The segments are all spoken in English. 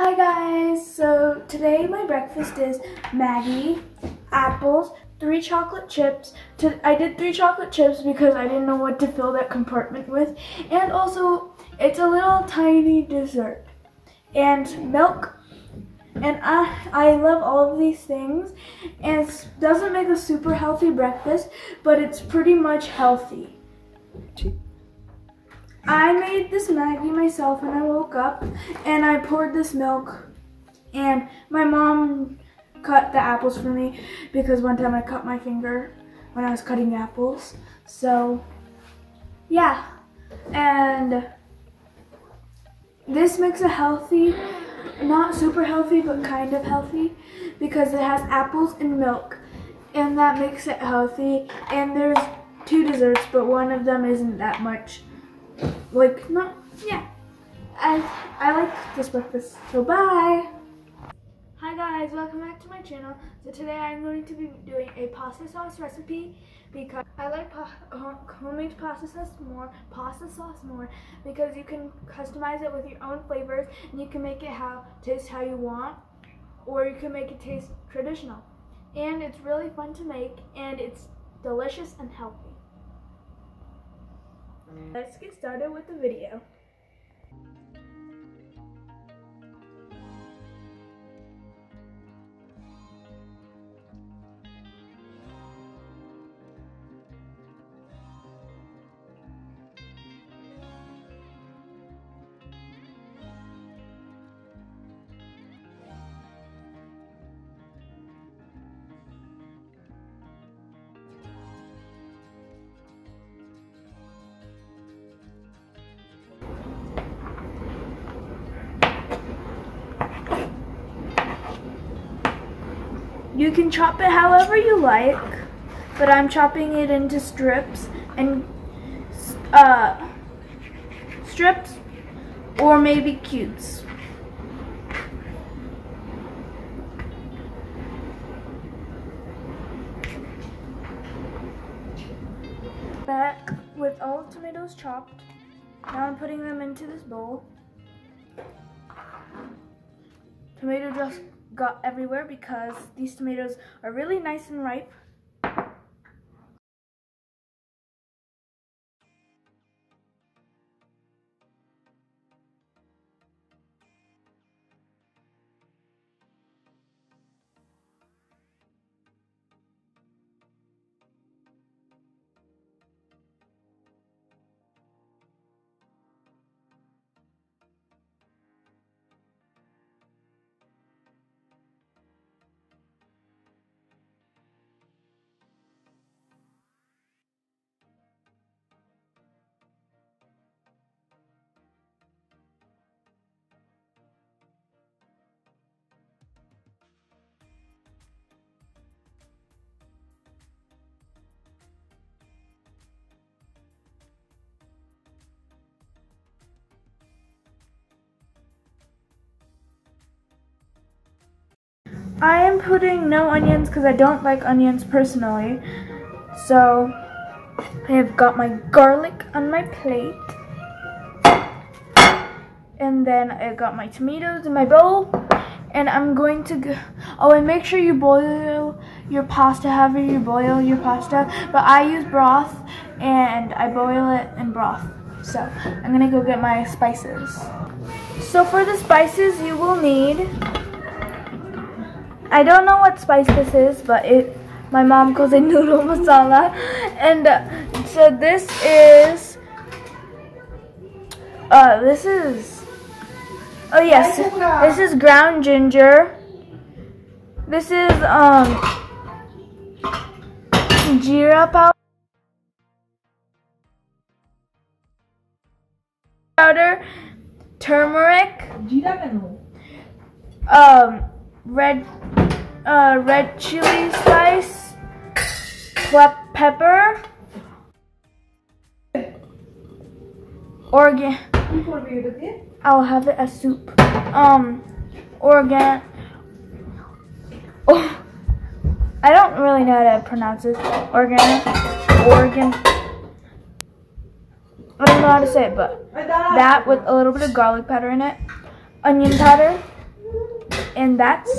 Hi guys, so today my breakfast is Maggie, apples, 3 chocolate chips. I did 3 chocolate chips because I didn't know what to fill that compartment with. And also, it's a little tiny dessert. And milk. And I love all of these things. And it doesn't make a super healthy breakfast, but it's pretty much healthy. I made this Maggie myself when I woke up, and I poured this milk, and my mom cut the apples for me because one time I cut my finger when I was cutting apples. So yeah, and this makes it healthy, not super healthy but kind of healthy because it has apples and milk, and that makes it healthy. And there's 2 desserts, but one of them isn't that much. I like this breakfast, so bye! Hi guys, welcome back to my channel. So today I'm going to be doing a pasta sauce recipe because I like homemade pasta sauce more because you can customize it with your own flavors and you can make it taste how you want, or you can make it taste traditional. And it's really fun to make, and it's delicious and healthy. Let's get started with the video. You can chop it however you like, but I'm chopping it into strips or maybe cubes. Back with all the tomatoes chopped. Now I'm putting them into this bowl. Tomato just got everywhere because these tomatoes are really nice and ripe. I am putting no onions because I don't like onions personally. So I have got my garlic on my plate. And then I got my tomatoes in my bowl. And I'm going to and make sure you boil your pasta however you boil your pasta. But I use broth and I boil it in broth. So I'm going to go get my spices. So for the spices you will need, I don't know what spice this is, but my mom calls it noodle masala. And so this is this is ground ginger. This is jeera powder, turmeric, red chili spice, black pepper, I'll have it as soup. I don't really know how to pronounce it. I don't know how to say it, but that with a little bit of garlic powder in it, onion powder, and that's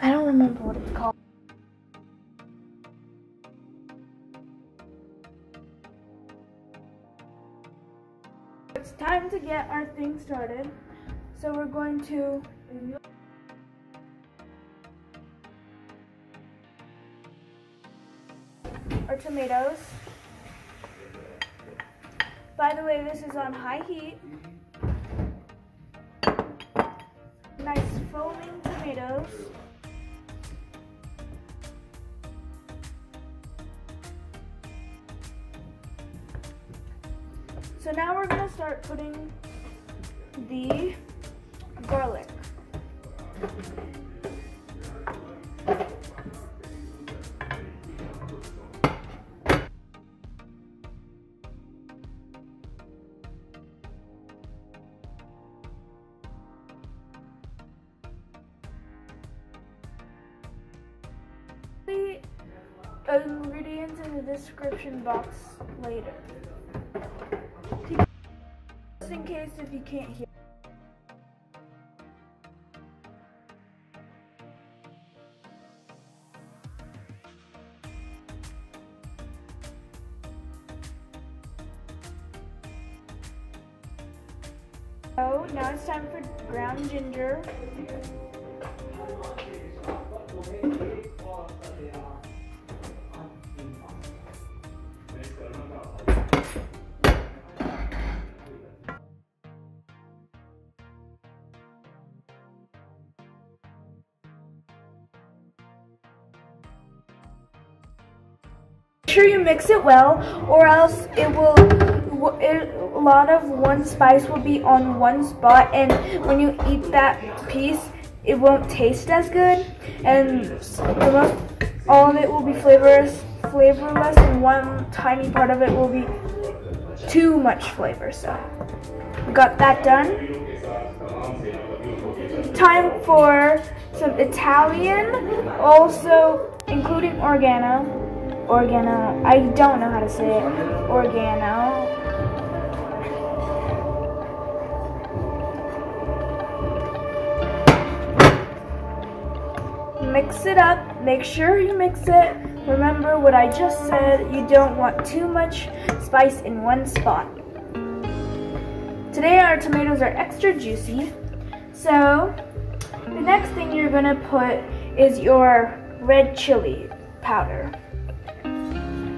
I don't remember what it's called. It's time to get our thing started. So we're going to our tomatoes. By the way, this is on high heat. Nice foaming tomatoes. So now we're going to start putting the garlic. The ingredients in the description box later. Just in case if you can't hear. So now it's time for ground ginger. Make sure you mix it well, or else a lot of one spice will be on one spot, and when you eat that piece, it won't taste as good, and all of it will be flavorless, and one tiny part of it will be too much flavor. So we got that done. Time for some Italian, also including oregano, I don't know how to say it, oregano. Mix it up, make sure you mix it. Remember what I just said, you don't want too much spice in one spot. Today our tomatoes are extra juicy, so the next thing you're gonna put is your red chili powder.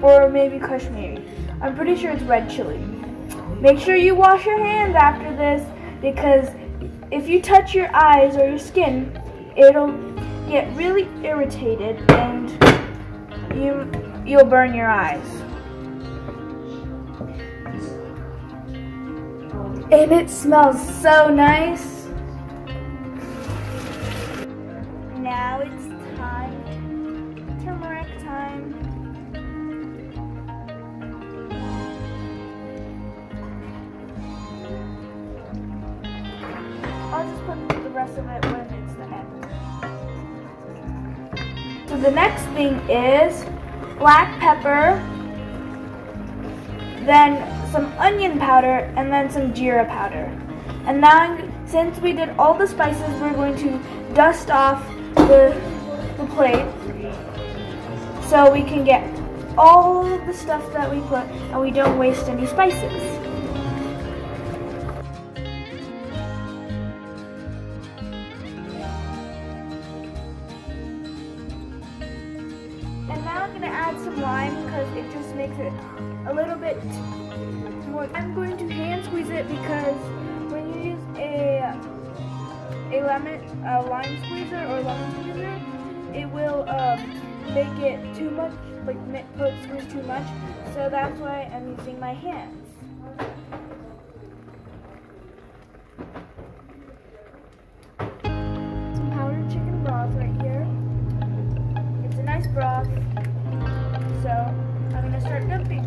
Or maybe Kashmiri. I'm pretty sure it's red chili. Make sure you wash your hands after this, because if you touch your eyes or your skin, it'll get really irritated and you'll burn your eyes. And it smells so nice. Now it's time, turmeric time. I'll just put the rest of it when it's the end. So the next thing is black pepper, then some onion powder, and then some jeera powder. And now, since we did all the spices, we're going to dust off the plate so we can get all of the stuff that we put and we don't waste any spices. And now I'm going to add some lime because it just makes it a little bit more. I'm going to hand squeeze it because when you use a lime squeezer or lemon squeezer, it will make it too much, like squeeze too much. So that's why I'm using my hands. Some powdered chicken broth right here. It's a nice broth. So I'm gonna start dumping.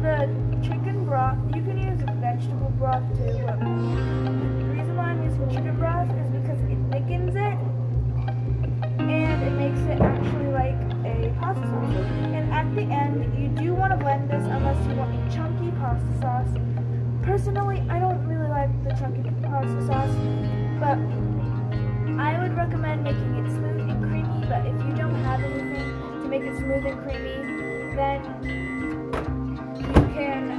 The chicken broth, you can use vegetable broth too, but personally, I don't really like the chunky pasta sauce, but I would recommend making it smooth and creamy. But if you don't have anything to make it smooth and creamy, then you can,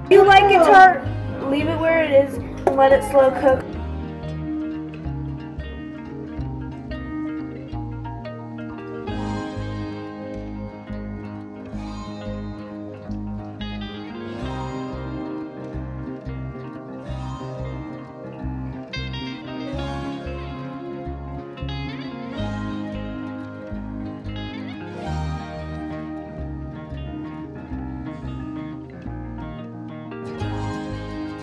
if you like it tart, leave it where it is and let it slow cook.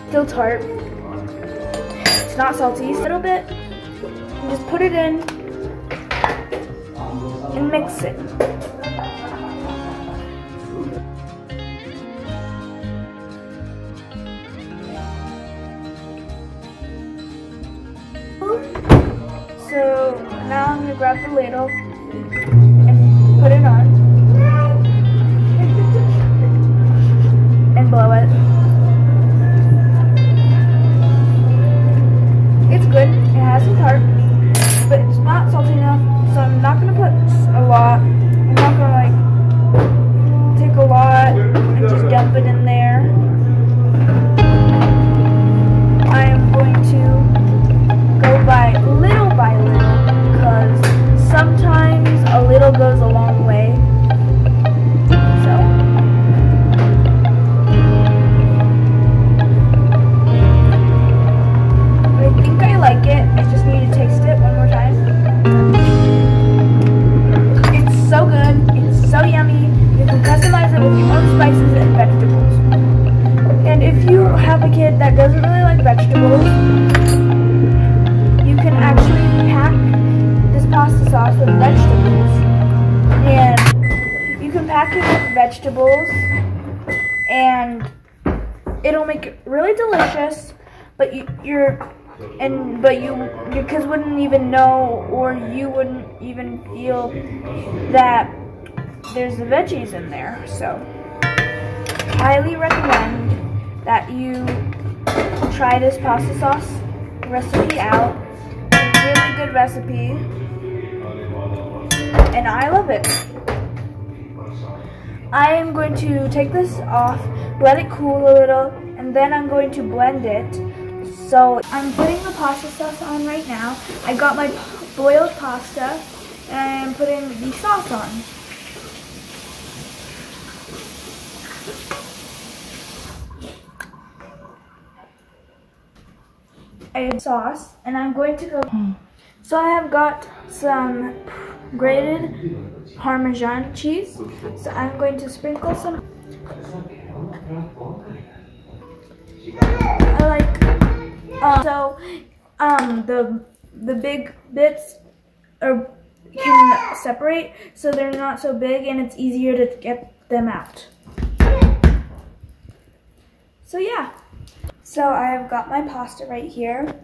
Still tart. It's not salty. A little bit. And just put it in and mix it. So now I'm gonna grab the ladle and put it on and blow it. It's good. It has some tart, but it's not salty enough, so I'm not gonna put a lot. I'm not gonna like take a lot and just dump it in there. I am going to go by little because sometimes a little goes a long way. Like it. I just need to taste it one more time. It's so good. It's so yummy. You can customize it with your own spices and vegetables. And if you have a kid that doesn't really like vegetables, you can actually pack this pasta sauce with vegetables. And you can pack it with vegetables and it'll make it really delicious, but your kids wouldn't even know, or you wouldn't even feel that there's the veggies in there. So highly recommend that you try this pasta sauce recipe out. It's a really good recipe and I love it. I am going to take this off, let it cool a little, and then I'm going to blend it. So I'm putting the pasta sauce on right now. I got my boiled pasta and I'm putting the sauce on. I have sauce and I'm going to go. So I have got some grated Parmesan cheese. So I'm going to sprinkle some. I like the big bits can separate, so they're not so big and it's easier to get them out. So yeah. So I have got my pasta right here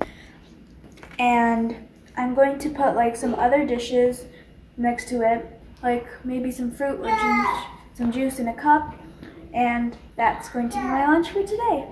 and I'm going to put like some other dishes next to it, like maybe some fruit or some juice in a cup, and that's going to be my lunch for today.